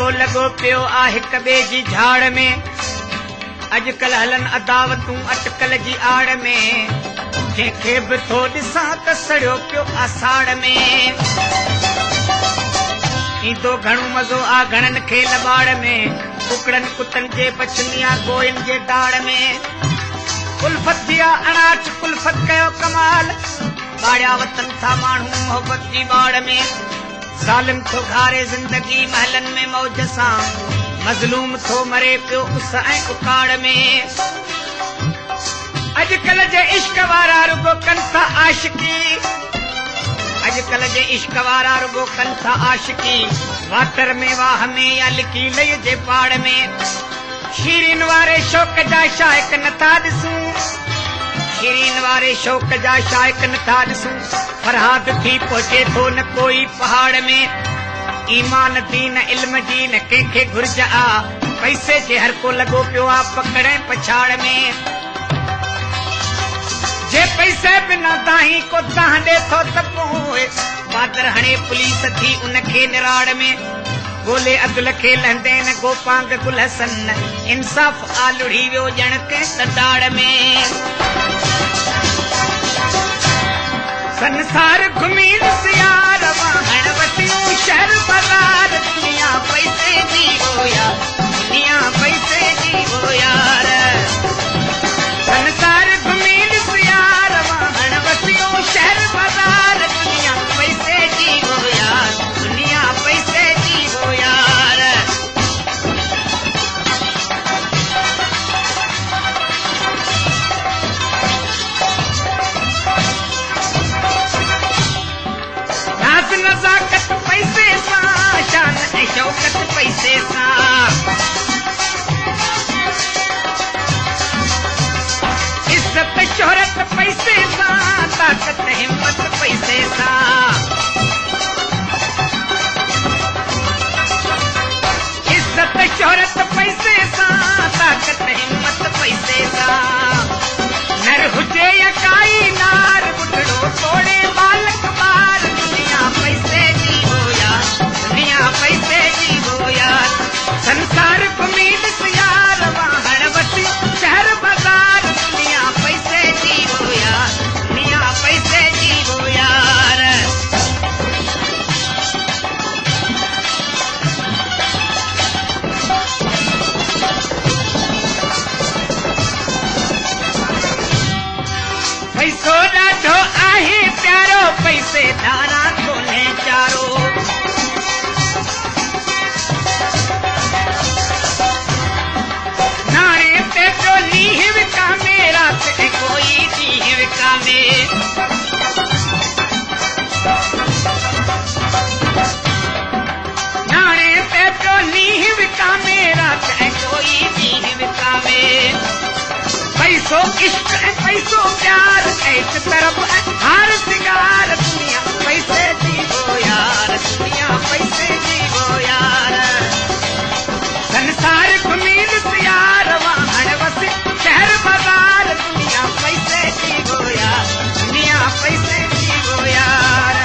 को लगो पियो आ हिक ॿिए जी झाड़ में। अॼुकल्ह हलन अदावतूं अटकल जी आड़ में। जंहिंखे बि थो ॾिसां त सड़ियो पियो आसाड़ में। ईंदो घणो मज़ो आ घणनि खे लबाड़ में। कुकड़नि कुतनि जे पछनिया गोइन जे दाड़ में। कुल्फत दिया अनाच कुल्फत कयो कमाल। बाड़िया वतन था माण्हू मोहब्बत जी बाड़ में। ज़ालिम थो घारे ज़िंदगी महलन में मौज सां। मज़लूम थो मरे पियो उस ऐं उकाड़ में। अॼुकल्ह जे इश्क वारा रुगो कनि था आशिकी। अॼुकल्ह जे इश्क वारा रुगो कनि था आशिकी। वाटर में वाह में या लिकी लई जे पाड़ में। शीरीन वारे शौक़ जा शाइक नथा ॾिसूं। शीरीन वारे शौक़ जा शाइक नथा ॾिसूं। फरहाद थी पहुचे थो न कोई पहाड़ में। ईमान दीन इल्म जी न कंहिंखे घुर्ज आ। पैसे जे हर को लॻो पियो आ पकड़े पछाड़ में। जे पैसे बिना ताहीं को तव्हां ॾे थो त पोइ बादर हणे पुलिस थी उनखे निराड़ में। गोले अब्दुल खे लहंदे न गोपांग गुल हसन। इंसाफ़ आलुड़ी वियो ॼण कंहिं तडाड़ में। संसार घुमी ॾिसियार वाहण वटियूं शहर बाज़ार। दुनिया पैसे जी हो यार। दुनिया पैसे जी हो यार। संसार घुमी ॾिसियार वाहण वटियूं शहर बाज़ार। दुनिया पैसे जी हो यार। दुनिया पैसे जी हो यार। नाज़ नज़ाकत पैसे सां। शान ऐं शौकत पैसे सां। इज़्ज़त शोहरत पैसे सां। ताक़त हिम्मत पैसे सां। इज़्ज़त शोहरत पैसे सां। ताक़त हिम्मत पैसे सां। नर हुजे या काई नार। बुढ़ड़ो तोड़े बालक बार। दुनिया पैसे जी हो यार। दुनिया पैसे जी हो यार। संसार घुमी ॾिस यार वाहण वटी शहर बाज़ार। दुनिया पैसे जी हो यार। दुनिया पैसे जी हो यार। पैसो ॾाढो आहे प्यारो। पैसे धारा कोन्हे चारो। नाणे ते जो नींह विकामे। रात ऐं कोई ॾींहुं विकामे। नाणे ते जो नींह विकामे। रात ऐं कोई ॾींहुं विकामे। पैसो इश्क ऐं पैसो प्यार। एक तरफ़ हार सिंगार। दुनिया पैसे जी हो यार। दुनिया पैसे जी हो यार। संसार घुमी ॾिस यार वाहण वसी शहर बाज़ार। दुनिया पैसे जी हो यार। दुनिया पैसे जी हो यार।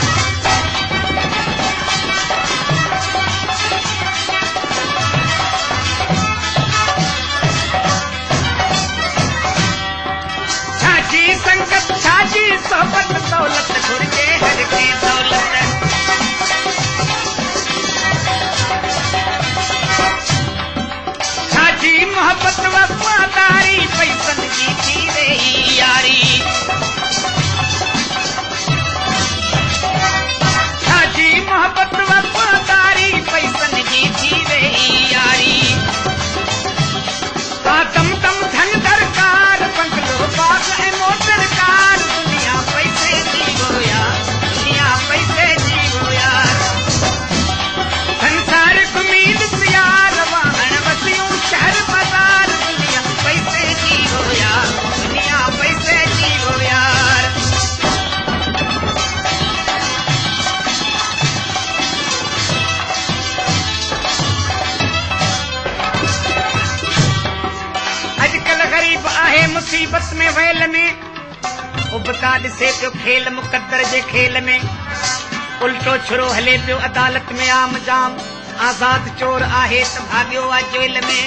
छाजी संगत छाजी सोहबत दौलत घुर्जे हर के दौलत। छाजी मोहब्बत वफ़ादारी। पैसन जी थी रही यारी। छाजी मोहब्बत वफ़ादारी। पैसन जी थी रही यारी। दम दम धन दरकार। बंगलो बाग ऐं मोटर कार। दुनिया पैसे जी हो यार। दुनिया पैसे जी हो यार। संसार घुमी ॾिस यार वाहण वसियूं शहर बाज़ार। दुनिया पैसे जी हो यार। दुनिया पैसे जी हो यार। अॼुकल्ह ग़रीब आहे मुसीबत में वेल में। उबता ॾिसे पियो खेल मुक़दर जे खेल में। उल्टो छुरो हले पियो अदालत में आम जाम। आज़ाद चोर आहे त भाॻियो आहे जेल में।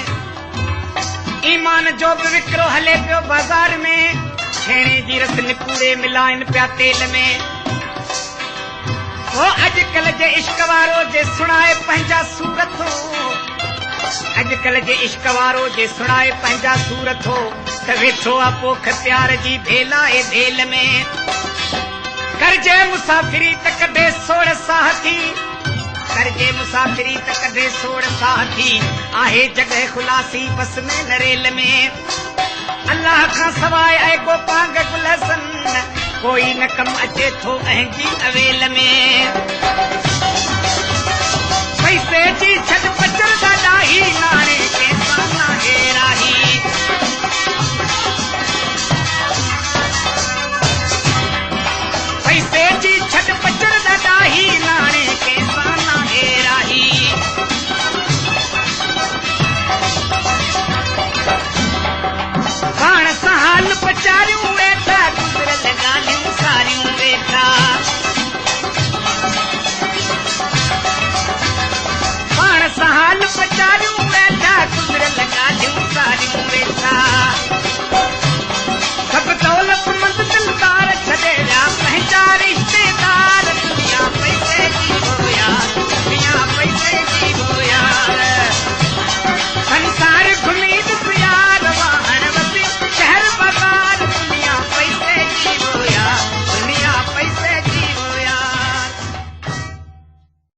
ईमान जो बि विकिरो हले पियो बाज़ार में, छेणे जी रस निकूड़े मिलाइनि पिया तेल में। ओ अॼुकल्ह जे इश्क वारो जे सुणाए पंहिंजा सूरत हो, अॼुकल्ह जे इश्क वारो जे सुणाए पंहिंजा सूरत हो, त वेठो आहे पोख प्यार जी भेला ए भेल में। करजे मुसाफ़िरी त कढे सोड़ साह थी, करजे मुसाफ़िरी त कढे सोड़ साह थी, आहे जॻह खुलासी बस में न रेल में। अल्लाह खां सवाइ ऐं गोपांग गुलहसन, कोई न कम अचे थो अहिंजी अवेल में। पैसे जी छॾ बचण ॾाढा ई